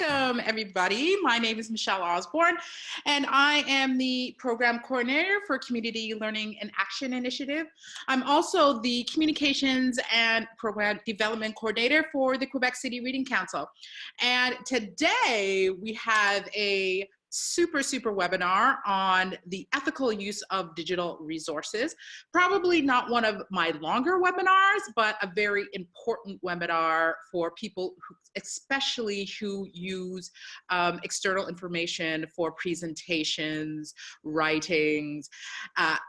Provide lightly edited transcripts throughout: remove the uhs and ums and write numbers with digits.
Welcome, everybody. My name is Michelle Osborne, and I am the Program Coordinator for Community Learning and Action Initiative. I'm also the Communications and Program Development Coordinator for the Quebec City Reading Council. And today we have a super webinar on the ethical use of digital resources. Probably not one of my longer webinars, but a very important webinar for people who, especially who use external information for presentations, writings,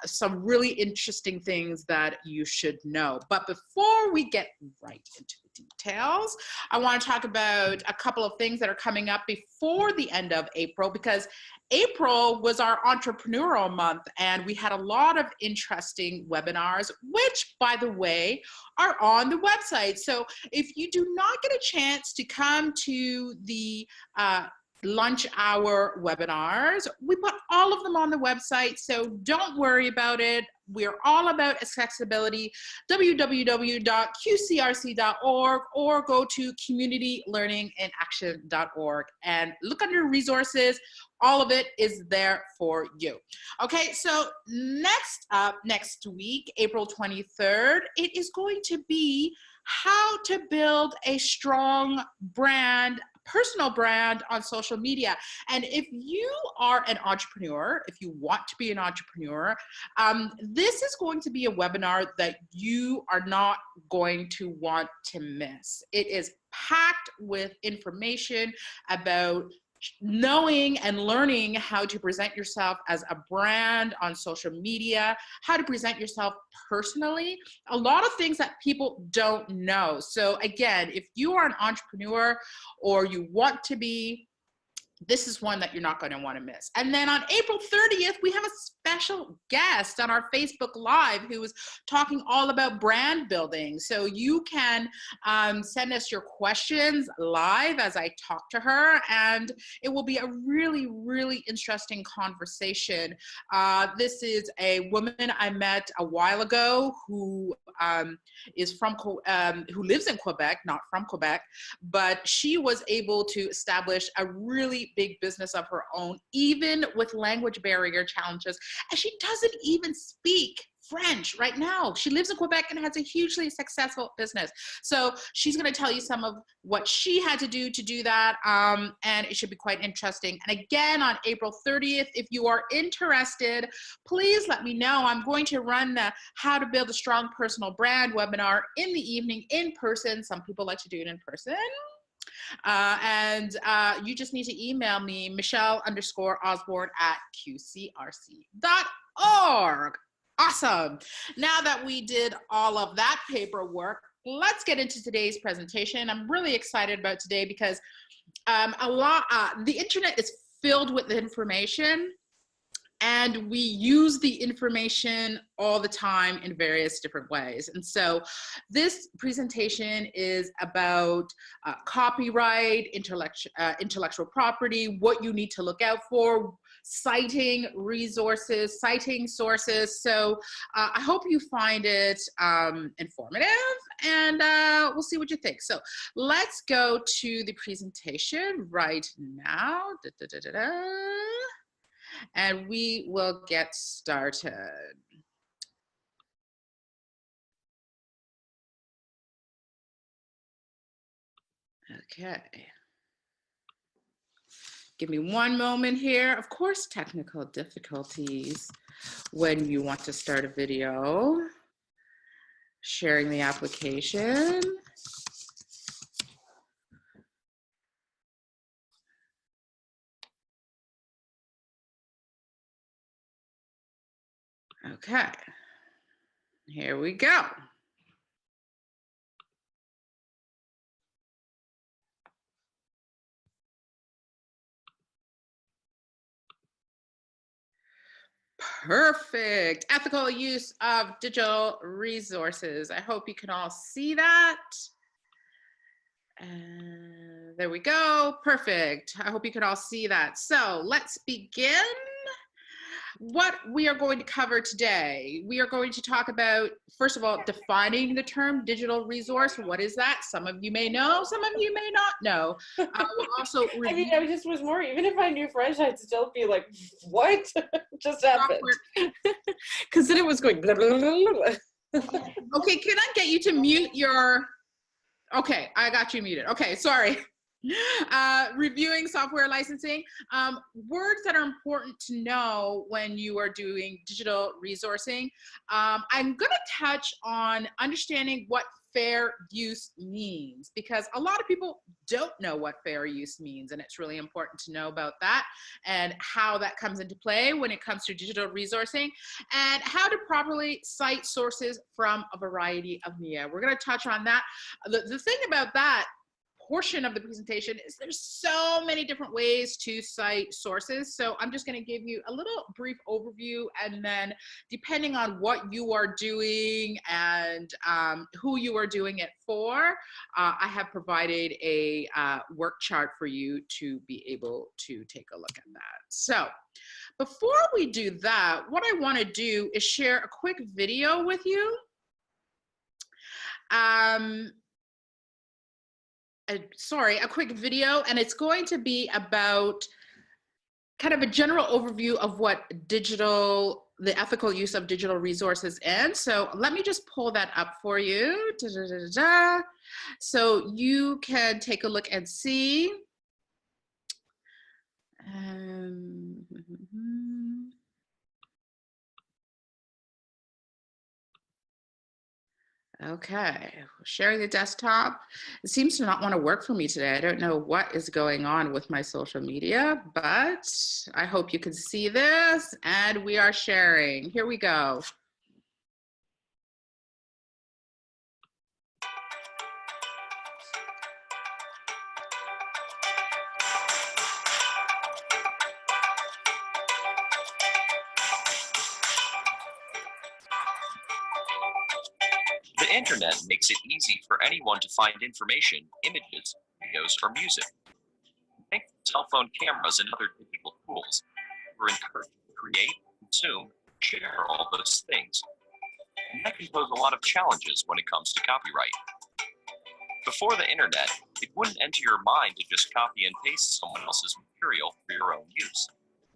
some really interesting things that you should know. But before we get right into the details, I want to talk about a couple of things that are coming up before the end of April, because April was our entrepreneurial month and we had a lot of interesting webinars, which, by the way, are on the website. So if you do not get a chance to come to the lunch hour webinars, we put all of them on the website, so don't worry about it. We're all about accessibility. www.qcrc.org or go to communitylearningandaction.org and look under resources. All of it is there for you. Okay, so next up, next week, April 23rd, it is going to be how to build a strong brand, personal brand on social media. And if you are an entrepreneur, if you want to be an entrepreneur, this is going to be a webinar that you are not going to want to miss. It is packed with information about knowing and learning how to present yourself as a brand on social media, how to present yourself personally, a lot of things that people don't know. So again, if you are an entrepreneur or you want to be, this is one that you're not going to want to miss. And then on April 30th, we have a special guest on our Facebook Live who is talking all about brand building. So you can send us your questions live as I talk to her, and it will be a really interesting conversation. This is a woman I met a while ago who is from, who lives in Quebec, not from Quebec, but she was able to establish a really big business of her own, even with language barrier challenges. And she doesn't even speak French right now. She lives in Quebec and has a hugely successful business. So she's going to tell you some of what she had to do that, and it should be quite interesting. And again, on April 30th, if you are interested, please let me know. I'm going to run the How to Build a Strong Personal Brand webinar in the evening in person. Some people like to do it in person. You just need to email me, michelle_osborne@qcrc.org. Awesome. Now that we did all of that paperwork, let's get into today's presentation. I'm really excited about today because the internet is filled with information, and we use the information all the time in various different ways. And so this presentation is about copyright, intellectual property, what you need to look out for, citing resources, citing sources. So I hope you find it informative, and we'll see what you think. So let's go to the presentation right now. And we will get started. Okay. Give me one moment here. Of course, technical difficulties when you want to start a video. Sharing the application. Okay, here we go. Perfect. Ethical use of digital resources. I hope you can all see that. There we go. Perfect. I hope you can all see that. So let's begin. what we are going to cover today, we are going to talk about, first of all, defining the term digital resource. What is that? Some of you may know, some of you may not know. We'll also I mean, I just was more, even if I knew French, I'd still be like, what just happened? Because then it was going blah, blah, blah, blah. Okay, can I get you to mute your, okay, I got you muted. Okay, sorry. Reviewing software licensing, words that are important to know when you are doing digital resourcing. I'm going to touch on understanding what fair use means, because a lot of people don't know what fair use means, and it's really important to know about that and how that comes into play when it comes to digital resourcing, and how to properly cite sources from a variety of media. We're going to touch on that. The thing about that portion of the presentation is there's so many different ways to cite sources. So I'm just going to give you a little brief overview, and then depending on what you are doing and who you are doing it for, I have provided a work chart for you to be able to take a look at that. So before we do that, what I want to do is share a quick video with you. A quick video, and it's going to be about kind of a general overview of what the ethical use of digital resources is. So let me just pull that up for you. So you can take a look and see. Okay, sharing the desktop. It seems to not want to work for me today. I don't know what is going on with my social media, but I hope you can see this, and we are sharing. Here we go. The internet makes it easy for anyone to find information, images, videos, or music. Thanks to cell phone cameras and other digital tools, we're encouraged to create, consume, share all those things. And that can pose a lot of challenges when it comes to copyright. Before the internet, it wouldn't enter your mind to just copy and paste someone else's material for your own use.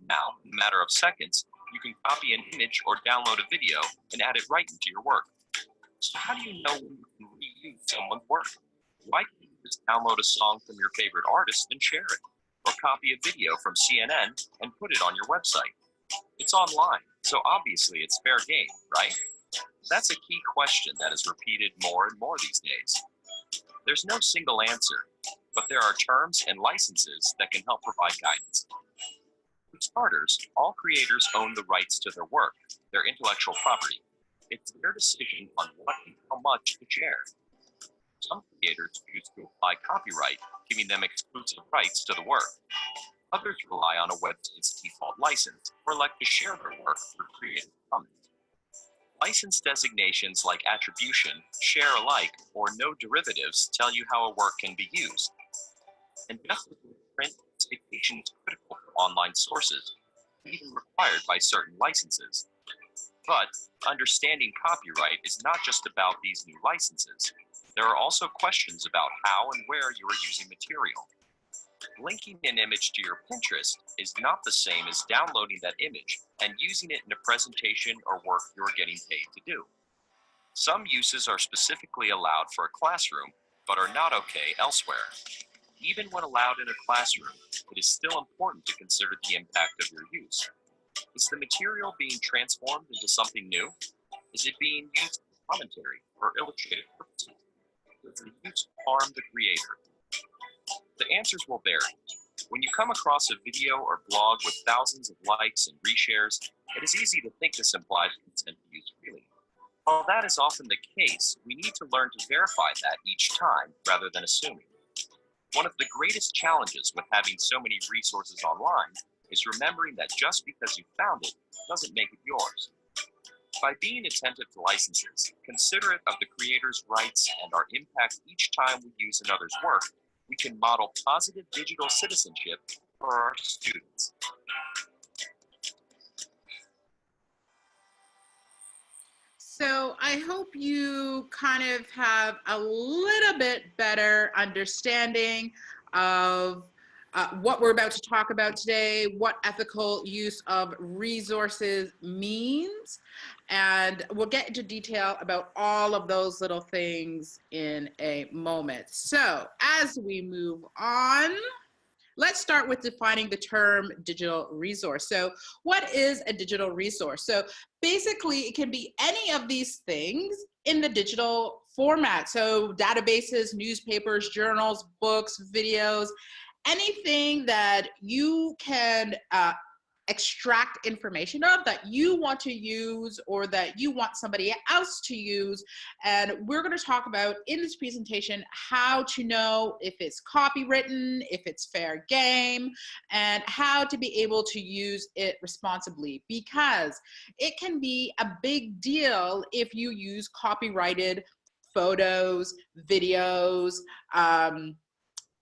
Now, in a matter of seconds, you can copy an image or download a video and add it right into your work. So how do you know when you can reuse someone's work? Why can't you just download a song from your favorite artist and share it? Or copy a video from CNN and put it on your website? It's online, so obviously it's fair game, right? That's a key question that is repeated more and more these days. There's no single answer, but there are terms and licenses that can help provide guidance. For starters, all creators own the rights to their work, their intellectual property. It's their decision on what and how much to share. Some creators choose to apply copyright, giving them exclusive rights to the work. Others rely on a website's default license, or elect to share their work through Creative Commons. License designations like attribution, share alike, or no derivatives tell you how a work can be used. And just as with print, citation is critical for online sources, even required by certain licenses. But understanding copyright is not just about these new licenses. There are also questions about how and where you are using material. Linking an image to your Pinterest is not the same as downloading that image and using it in a presentation or work you're getting paid to do. Some uses are specifically allowed for a classroom, but are not okay elsewhere. Even when allowed in a classroom, it is still important to consider the impact of your use. Is the material being transformed into something new? Is it being used for commentary or illustrative purposes? Does the use harm the creator? The answers will vary. When you come across a video or blog with thousands of likes and reshares, it is easy to think this implies consent to use freely. While that is often the case, we need to learn to verify that each time rather than assuming. One of the greatest challenges with having so many resources online is remembering that just because you found it doesn't make it yours. By being attentive to licenses, considerate of the creator's rights and our impact each time we use another's work, we can model positive digital citizenship for our students. So I hope you kind of have a little bit better understanding of what we're about to talk about today, what ethical use of resources means, and we'll get into detail about all of those little things in a moment. So as we move on, let's start with defining the term digital resource. So what is a digital resource? So basically it can be any of these things in the digital format. So databases, newspapers, journals, books, videos, anything that you can extract information of that you want to use or that you want somebody else to use. And we're going to talk about in this presentation how to know if it's copywritten, if it's fair game, and how to be able to use it responsibly, because it can be a big deal if you use copyrighted photos, videos,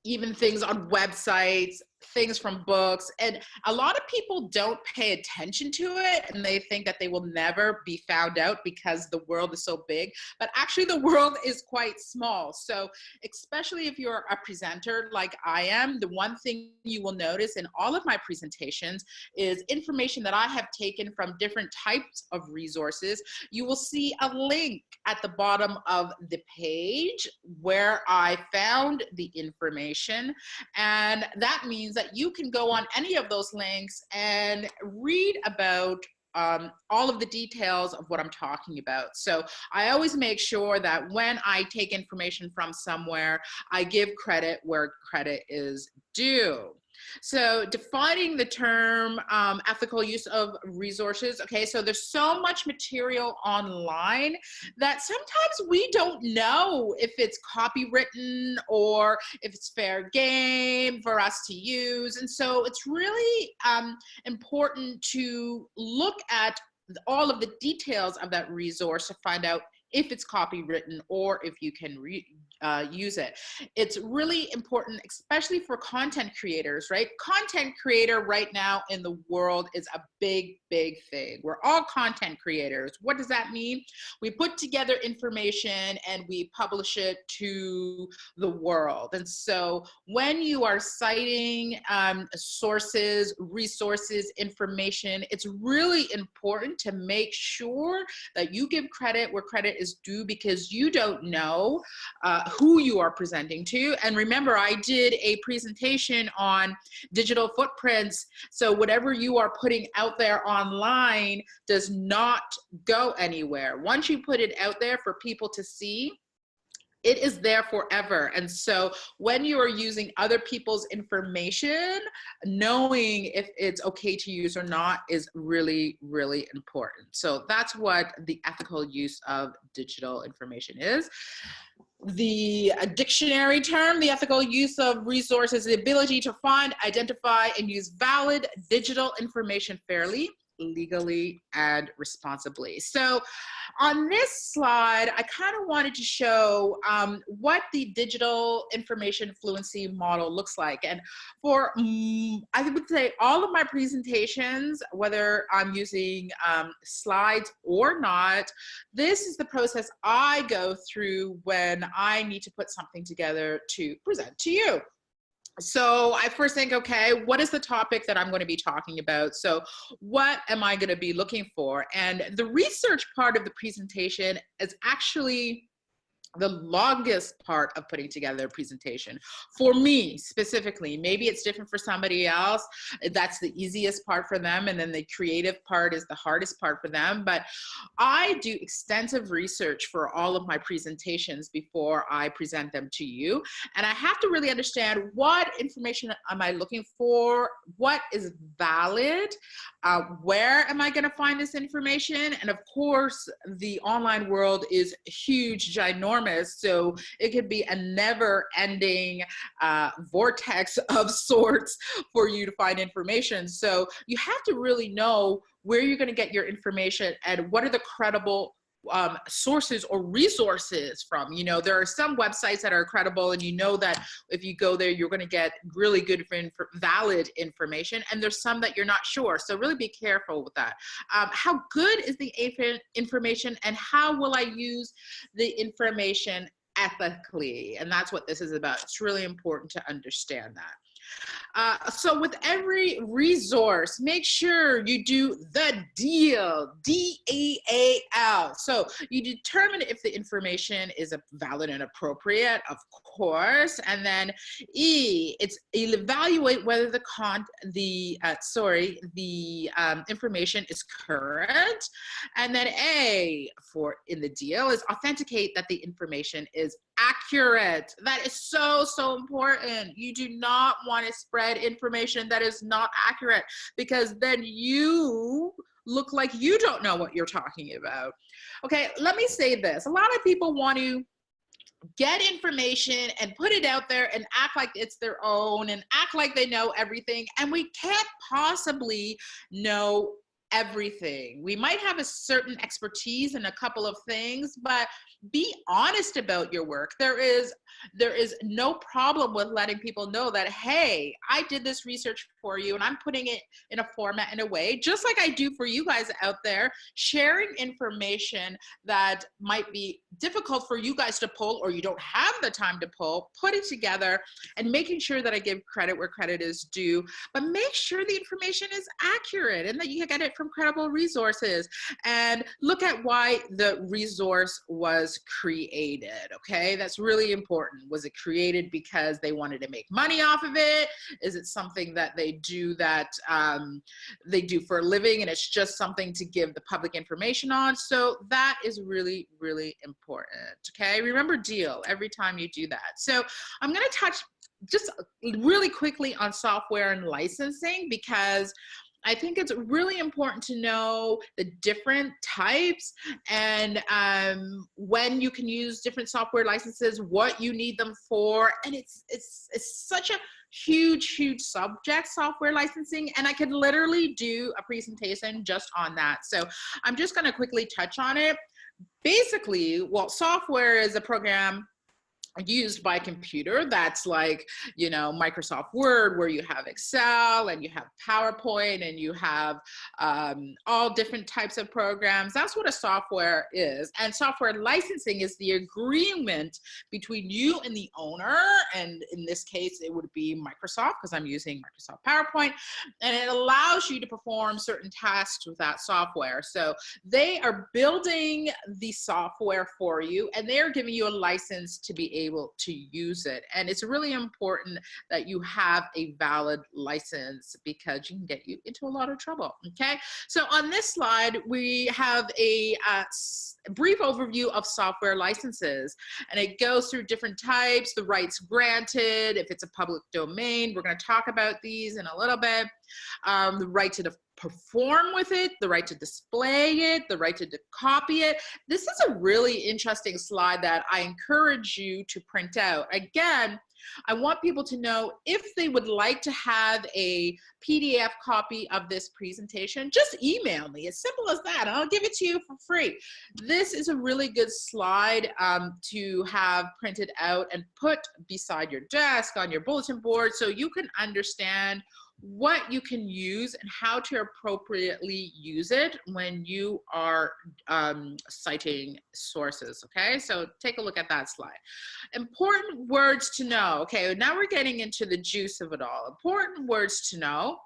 even things on websites, things from books. And a lot of people don't pay attention to it, and they think that they will never be found out because the world is so big, but actually the world is quite small. So especially if you're a presenter like I am, the one thing you will notice in all of my presentations is information that I have taken from different types of resources. You will see a link at the bottom of the page where I found the information, and that means that you can go on any of those links and read about all of the details of what I'm talking about. So I always make sure that when I take information from somewhere, I give credit where credit is due. So defining the term ethical use of resources. Okay, so there's so much material online that sometimes we don't know if it's copywritten or if it's fair game for us to use. And so it's really important to look at all of the details of that resource to find out if it's copywritten or if you can use it. It's really important, especially for content creators, right? Content creator right now in the world is a big, big thing. We're all content creators. What does that mean? We put together information and we publish it to the world. And so when you are citing sources, resources, information, it's really important to make sure that you give credit where credit is due, because you don't know who you are presenting to. And remember, I did a presentation on digital footprints. So whatever you are putting out there online does not go anywhere. Once you put it out there for people to see, it is there forever. And so when you are using other people's information, knowing if it's okay to use or not is really, really important. So that's what the ethical use of digital information is. The dictionary term, the ethical use of resources, the ability to find, identify, and use valid digital information fairly, legally, and responsibly. So on this slide, I kind of wanted to show what the digital information fluency model looks like. And for, I would say all of my presentations, whether I'm using slides or not, this is the process I go through when I need to put something together to present to you. So I first think, okay, what is the topic that I'm going to be talking about? So what am I going to be looking for? And the research part of the presentation is actually the longest part of putting together a presentation. For me specifically, maybe it's different for somebody else. That's the easiest part for them. And then the creative part is the hardest part for them. But I do extensive research for all of my presentations before I present them to you. And I have to really understand what information am I looking for, what is valid, where am I going to find this information? And of course, the online world is huge, ginormous. So it could be a never-ending vortex of sorts for you to find information. So you have to really know where you're going to get your information and what are the credible sources or resources from. You know, there are some websites that are credible, and you know that if you go there, you're going to get really good, valid information. And there's some that you're not sure. So really be careful with that. How good is the information, and how will I use the information ethically? And that's what this is about. It's really important to understand that. So with every resource, make sure you do the deal, D-E-A-L. So you determine if the information is valid and appropriate, of course. And then E, it's evaluate whether the information is current. And then A, for in the deal, is authenticate that the information is accurate. That is so, so important. You do not want to spread information that is not accurate, because then you look like you don't know what you're talking about. Okay, let me say this. A lot of people want to get information and put it out there and act like it's their own and act like they know everything. And we can't possibly know everything. We might have a certain expertise in a couple of things, but be honest about your work. There is no problem with letting people know that, hey, I did this research for you and I'm putting it in a format, in a way, just like I do for you guys out there, sharing information that might be difficult for you guys to pull, or you don't have the time to pull, put it together and making sure that I give credit where credit is due, but make sure the information is accurate and that you get it from credible resources, and look at why the resource was created. Okay, that's really important. Was it created because they wanted to make money off of it? Is it something that they do for a living and it's just something to give the public information on? So that is really, really important. Okay, remember deal every time you do that. So I'm going to touch just really quickly on software and licensing, because I think it's really important to know the different types and when you can use different software licenses, what you need them for. And it's such a huge subject, software licensing, and I could literally do a presentation just on that. So I'm just going to quickly touch on it. Basically, well, software is a program used by computer that's like, you know, Microsoft Word, where you have Excel and you have PowerPoint and you have all different types of programs. That's what a software is. And software licensing is the agreement between you and the owner, and in this case it would be Microsoft, because I'm using Microsoft PowerPoint, and it allows you to perform certain tasks with that software. So they are building the software for you and they're giving you a license to be able to use it. And it's really important that you have a valid license, because you can get you into a lot of trouble. Okay, so on this slide we have a brief overview of software licenses, and it goes through different types, the rights granted, if it's a public domain. We're going to talk about these in a little bit. The right to perform with it, the right to display it, the right to copy it. This is a really interesting slide that I encourage you to print out. Again, I want people to know if they would like to have a PDF copy of this presentation, just email me. As simple as that, and I'll give it to you for free. This is a really good slide to have printed out and put beside your desk, on your bulletin board, so you can understand what you can use and how to appropriately use it when you are citing sources. Okay, so take a look at that slide. Important words to know. Okay, now we're getting into the juice of it all. Important words to know.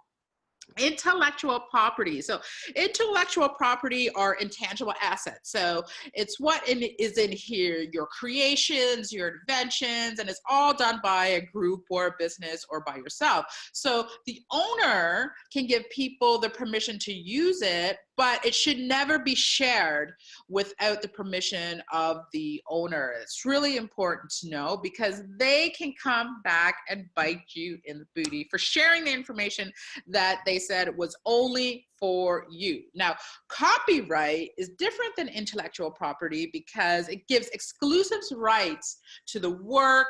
Intellectual property. So intellectual property are intangible assets. So it's what is in here, your creations, your inventions, and it's all done by a group or a business or by yourself. So the owner can give people the permission to use it, but it should never be shared without the permission of the owner. It's really important to know, because they can come back and bite you in the booty for sharing the information that they said was only for you. Now, copyright is different than intellectual property because it gives exclusive rights to the work,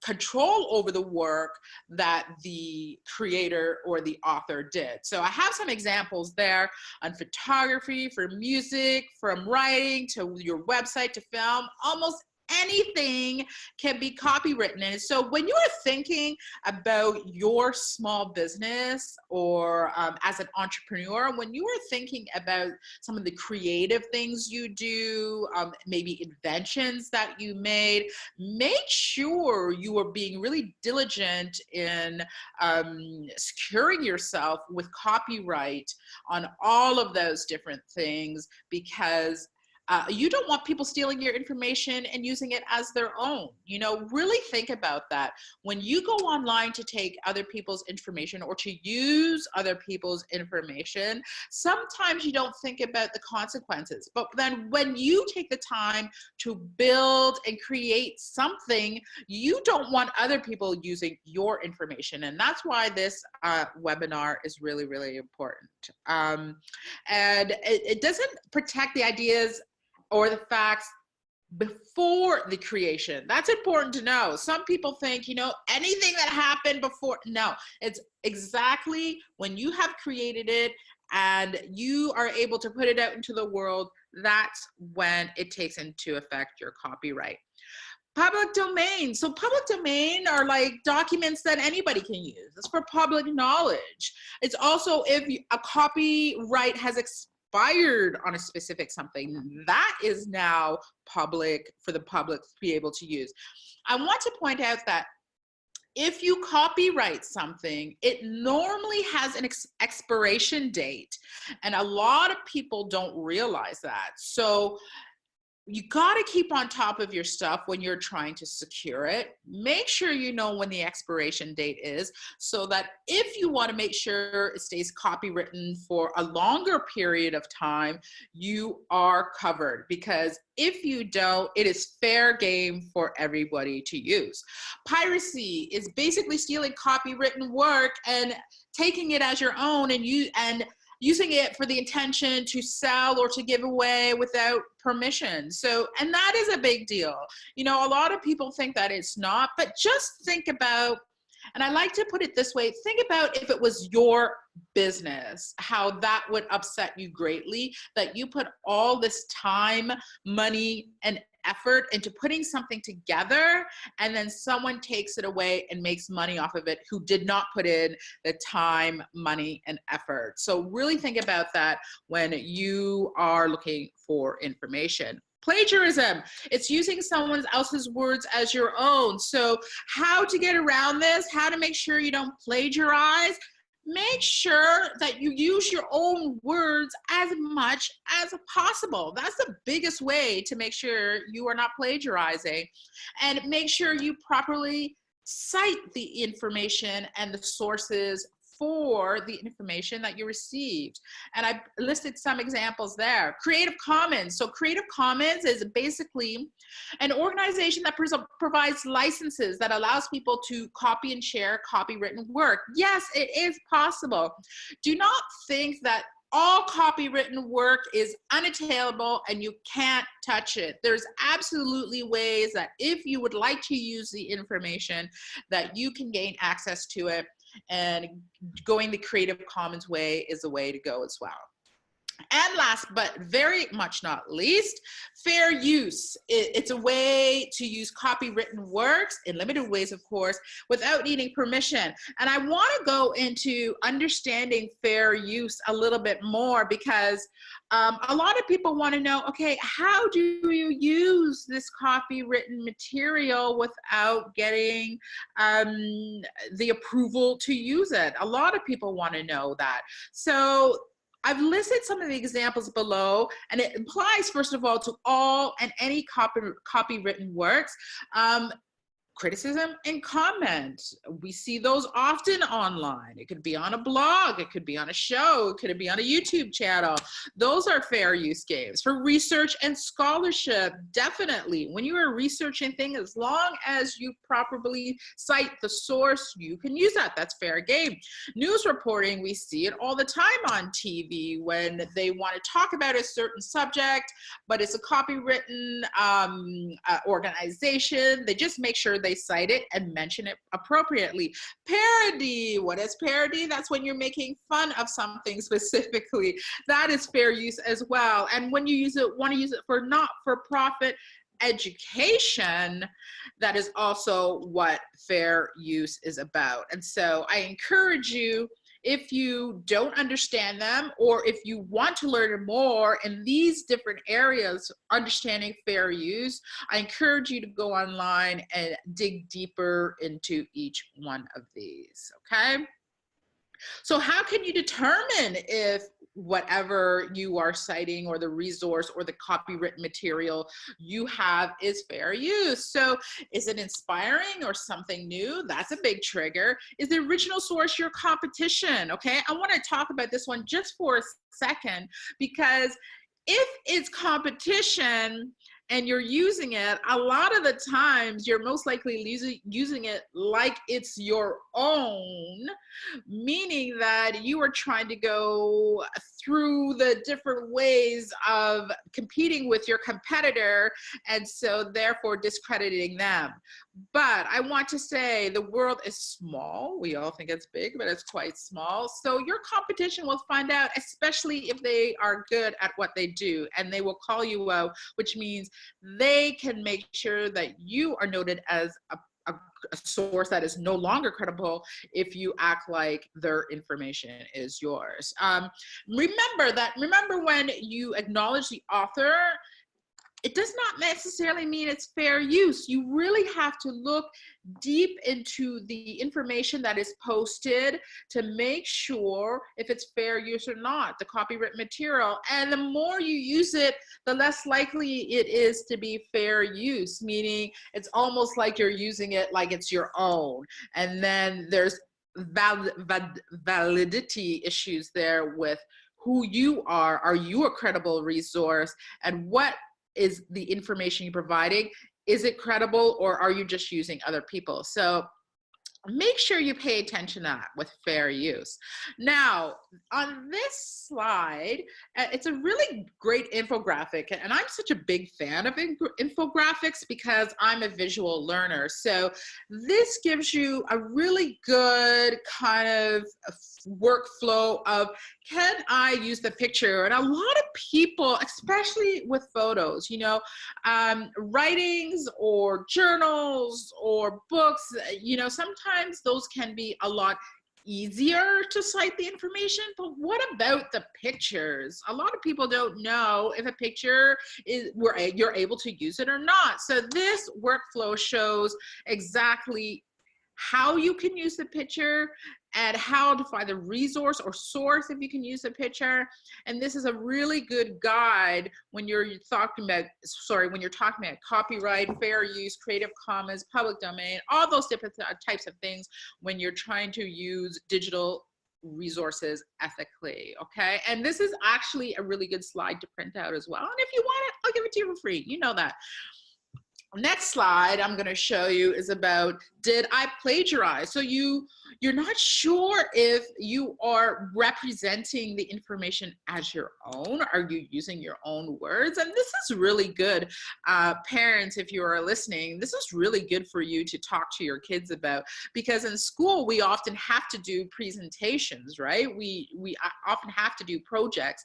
control over the work that the creator or the author did. So I have some examples there on photography, for music, from writing to your website to film. Almost anything can be copywritten. And so when you are thinking about your small business or as an entrepreneur, when you are thinking about some of the creative things you do, maybe inventions that you made, make sure you are being really diligent in securing yourself with copyright on all of those different things, because you don't want people stealing your information and using it as their own. You know, really think about that. When you go online to take other people's information or to use other people's information, sometimes you don't think about the consequences. But then when you take the time to build and create something, you don't want other people using your information. And that's why this webinar is really, really important. And it doesn't protect the ideas or the facts before the creation. That's important to know. Some people think, you know, anything that happened before. No, it's exactly when you have created it and you are able to put it out into the world, that's when it takes into effect your copyright. Public domain. So public domain are like documents that anybody can use. It's for public knowledge. It's also if a copyright has expired on a specific something, that is now public for the public to be able to use. I want to point out that if you copyright something, it normally has an expiration date, and a lot of people don't realize that. So you got to keep on top of your stuff when you're trying to secure it. Make sure you know when the expiration date is, so that if you want to make sure it stays copywritten for a longer period of time, you are covered. Because if you don't, it is fair game for everybody to use. Piracy is basically stealing copywritten work and taking it as your own and using it for the intention to sell or to give away without permission. So, and that is a big deal. You know, a lot of people think that it's not, but just think about, and I like to put it this way, think about if it was your business, how that would upset you greatly, that you put all this time, money, and effort into putting something together, and then someone takes it away and makes money off of it who did not put in the time, money, and effort. So really think about that when you are looking for information. Plagiarism, it's using someone else's words as your own. So how to get around this, how to make sure you don't plagiarize. Make sure that you use your own words as much as possible. That's the biggest way to make sure you are not plagiarizing. And make sure you properly cite the information and the sources for the information that you received. And I listed some examples there. Creative Commons. So Creative Commons is basically an organization that provides licenses that allows people to copy and share copywritten work. Yes, it is possible. Do not think that all copywritten work is unattainable and you can't touch it. There's absolutely ways that if you would like to use the information, that you can gain access to it. And going the Creative Commons way is the way to go as well. And last but very much not least, fair use. It's a way to use copywritten works, in limited ways of course, without needing permission. And I want to go into understanding fair use a little bit more, because a lot of people want to know, okay, how do you use this copywritten material without getting the approval to use it? A lot of people want to know that. So I've listed some of the examples below, and it applies, first of all, to all and any copywritten works. criticism and comment. We see those often online. It could be on a blog, it could be on a show, it could be on a YouTube channel. Those are fair use games. For research and scholarship, definitely. When you are researching things, as long as you properly cite the source, you can use that. That's fair game. News reporting, we see it all the time on TV when they want to talk about a certain subject, but it's a copywritten organization. They just make sure they cite it and mention it appropriately. Parody, what is parody? That's when you're making fun of something specifically. That is fair use as well. And when you want to use it for not-for-profit education, that is also what fair use is about. And so I encourage you, if you don't understand them, or if you want to learn more in these different areas, understanding fair use, I encourage you to go online and dig deeper into each one of these, okay? So how can you determine if whatever you are citing or the resource or the copywritten material you have is fair use? So is it inspiring or something new? That's a big trigger. Is the original source your competition? Okay, I want to talk about this one just for a second, because if it's competition and you're using it, a lot of the times you're most likely using it like it's your own, meaning that you are trying to go through the different ways of competing with your competitor, and so therefore discrediting them. But I want to say the world is small. We all think it's big, but it's quite small. So your competition will find out, especially if they are good at what they do, and they will call you out, which means they can make sure that you are noted as a source that is no longer credible if you act like their information is yours. Remember when you acknowledge the author, it does not necessarily mean it's fair use. You really have to look deep into the information that is posted to make sure if it's fair use or not, the copywritten material. And the more you use it, the less likely it is to be fair use, meaning it's almost like you're using it like it's your own. And then there's validity issues there with who you are. Are you a credible resource? And what is the information you're providing? Is it credible, or are you just using other people? So make sure you pay attention to that with fair use. Now, on this slide, it's a really great infographic, and I'm such a big fan of infographics because I'm a visual learner. So this gives you a really good kind of workflow of, can I use the picture? And a lot of people, especially with photos, you know, writings or journals or books, you know, sometimes those can be a lot easier to cite the information, but what about the pictures? A lot of people don't know if a picture is, you're able to use it or not. So this workflow shows exactly how you can use the picture and how to find the resource or source if you can use a picture. And this is a really good guide when you're talking about, when you're talking about copyright, fair use, Creative Commons, public domain, all those different types of things when you're trying to use digital resources ethically, okay? And this is actually a really good slide to print out as well. And if you want it, I'll give it to you for free. You know that. Next slide I'm going to show you is about, did I plagiarize? So you're not sure if you are representing the information as your own. Are you using your own words? And this is really good. Parents, if you are listening, this is really good for you to talk to your kids about, because in school we often have to do presentations, right? We often have to do projects.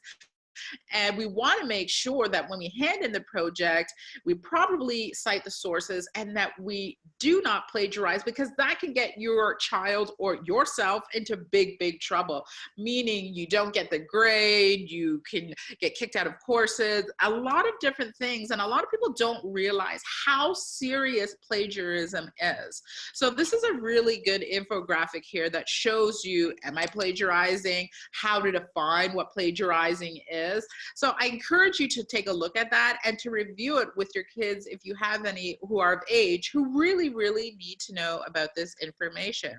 And we want to make sure that when we hand in the project, we probably cite the sources and that we do not plagiarize, because that can get your child or yourself into big, big trouble. Meaning you don't get the grade, you can get kicked out of courses, a lot of different things. And a lot of people don't realize how serious plagiarism is. So this is a really good infographic here that shows you, am I plagiarizing? How to define what plagiarizing is. is. So I encourage you to take a look at that and to review it with your kids if you have any who are of age who really, really need to know about this information.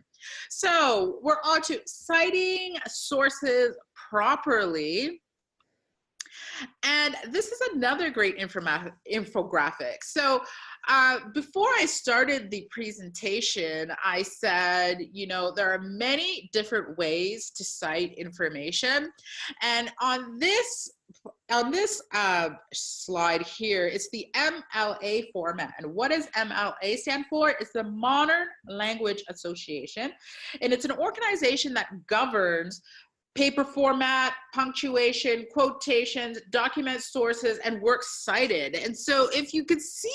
So we're on to citing sources properly. And this is another great infographic. So before I started the presentation, I said, you know, there are many different ways to cite information. And on this slide here, it's the MLA format. And what does MLA stand for? It's the Modern Language Association. And it's an organization that governs paper format, punctuation, quotations, document sources, and works cited. And so if you could see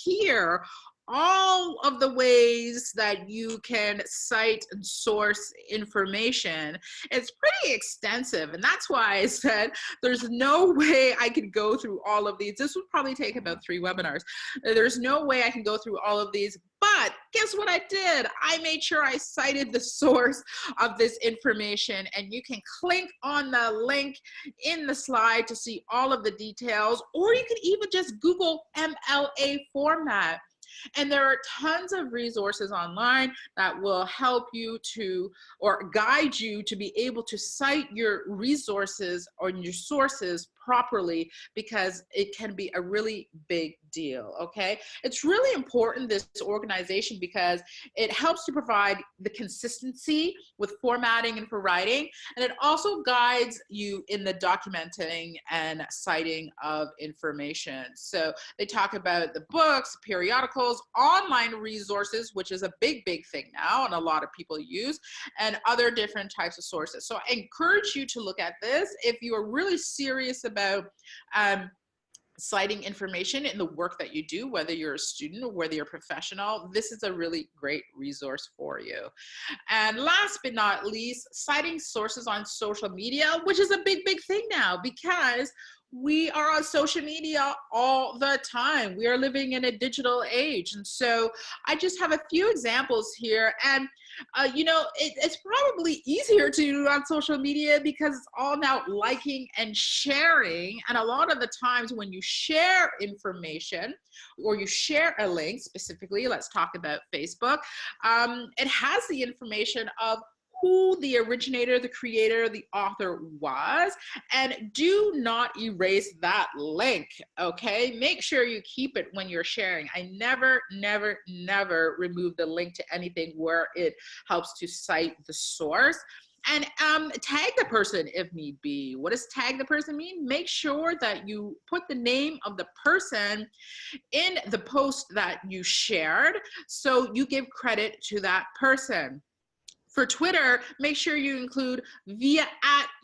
here, all of the ways that you can cite and source information, it's pretty extensive. And that's why I said there's no way I could go through all of these. This would probably take about 3 webinars. There's no way I can go through all of these. But guess what I did? I made sure I cited the source of this information, and you can click on the link in the slide to see all of the details, or you can even just Google MLA format. And there are tons of resources online that will help you to, or guide you to be able to cite your resources or your sources properly, because it can be a really big deal, okay? It's really important, this organization, because it helps to provide the consistency with formatting and for writing, and it also guides you in the documenting and citing of information. So they talk about the books, periodicals, online resources, which is a big thing now and a lot of people use, and other different types of sources. So I encourage you to look at this if you are really serious about citing information in the work that you do, whether you're a student or whether you're a professional. This is a really great resource for you. And last but not least, citing sources on social media, which is a big thing now, because we are on social media all the time. We are living in a digital age. And so I just have a few examples here. And, you know, it's probably easier to do on social media because it's all now liking and sharing. And a lot of the times when you share information or you share a link, specifically, let's talk about Facebook, it has the information of who the originator, the creator, the author was, and do not erase that link, okay? Make sure you keep it when you're sharing. I never remove the link to anything where it helps to cite the source. And tag the person if need be. What does tag the person mean? Make sure that you put the name of the person in the post that you shared, so you give credit to that person. For Twitter, make sure you include via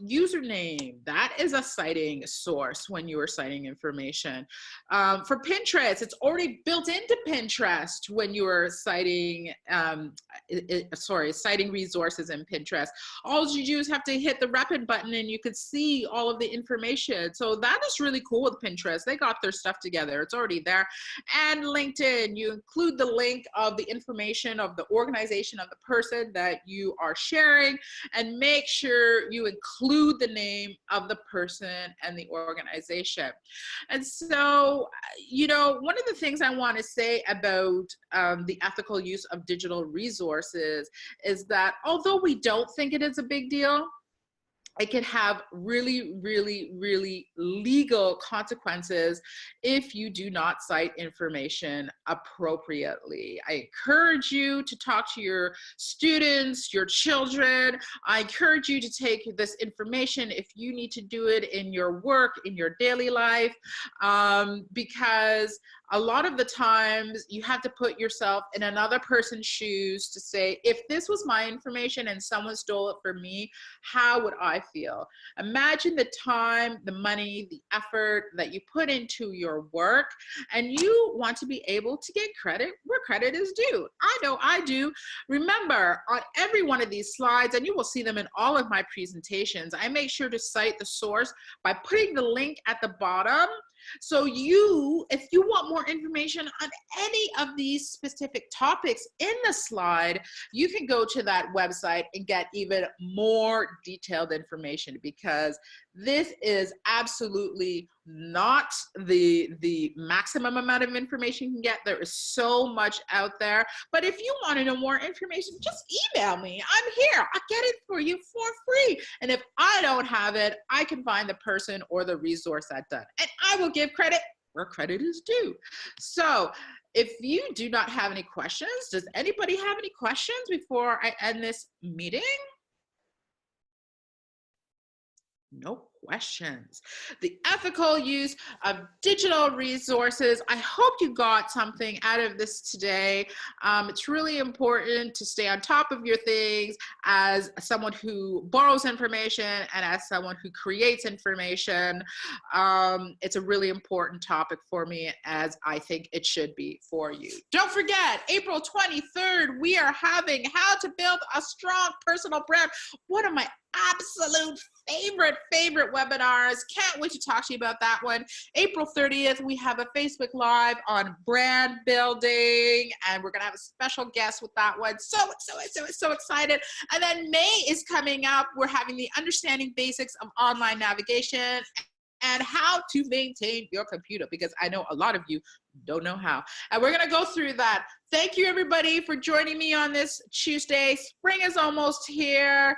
@username. That is a citing source when you are citing information. For Pinterest, it's already built into Pinterest when you are citing, citing resources in Pinterest. All you do is have to hit the rapid button and you could see all of the information. So that is really cool with Pinterest. They got their stuff together. It's already there. And LinkedIn, you include the link of the information of the organization of the person that you are sharing, and make sure you include the name of the person and the organization. And so, you know, one of the things I want to say about the ethical use of digital resources is that although we don't think it is a big deal, it can have really legal consequences if you do not cite information appropriately. I encourage you to talk to your students, your children. I encourage you to take this information if you need to do it in your work, in your daily life, because a lot of the times you have to put yourself in another person's shoes to say, if this was my information and someone stole it from me, how would I feel? Imagine the time, the money, the effort that you put into your work, and you want to be able to get credit where credit is due. I know I do. Remember, on every one of these slides, and you will see them in all of my presentations, I make sure to cite the source by putting the link at the bottom So if you want more information on any of these specific topics in the slide, you can go to that website and get even more detailed information, because this is absolutely not the maximum amount of information you can get. There is so much out there. But if you want to know more information, just email me. I'm here. I'll get it for you for free. And if I don't have it, I can find the person or the resource that does. And I will give credit where credit is due. So if you do not have any questions, does anybody have any questions before I end this meeting? No questions. The ethical use of digital resources. I hope you got something out of this today. It's really important to stay on top of your things as someone who borrows information and as someone who creates information. It's a really important topic for me, as I think it should be for you. Don't forget, April 23rd, we are having How to Build a Strong Personal Brand. One of my absolute favorite webinars. Can't wait to talk to you about that one. April 30th, we have a Facebook Live on brand building, and we're gonna have a special guest with that one. So excited. And then May is coming up. We're having the Understanding Basics of Online Navigation and how to maintain your computer, because I know a lot of you don't know how. And we're gonna go through that. Thank you everybody for joining me on this Tuesday. Spring is almost here.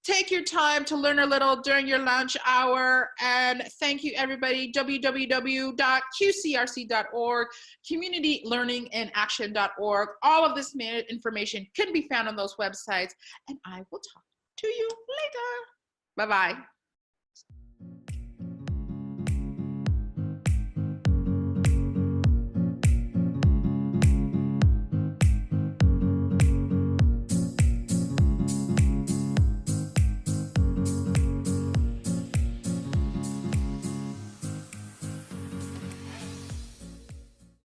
Take your time to learn a little during your lunch hour. And thank you everybody. www.qcrc.org, communitylearninginAction.org. All of this information can be found on those websites. And I will talk to you later. Bye-bye.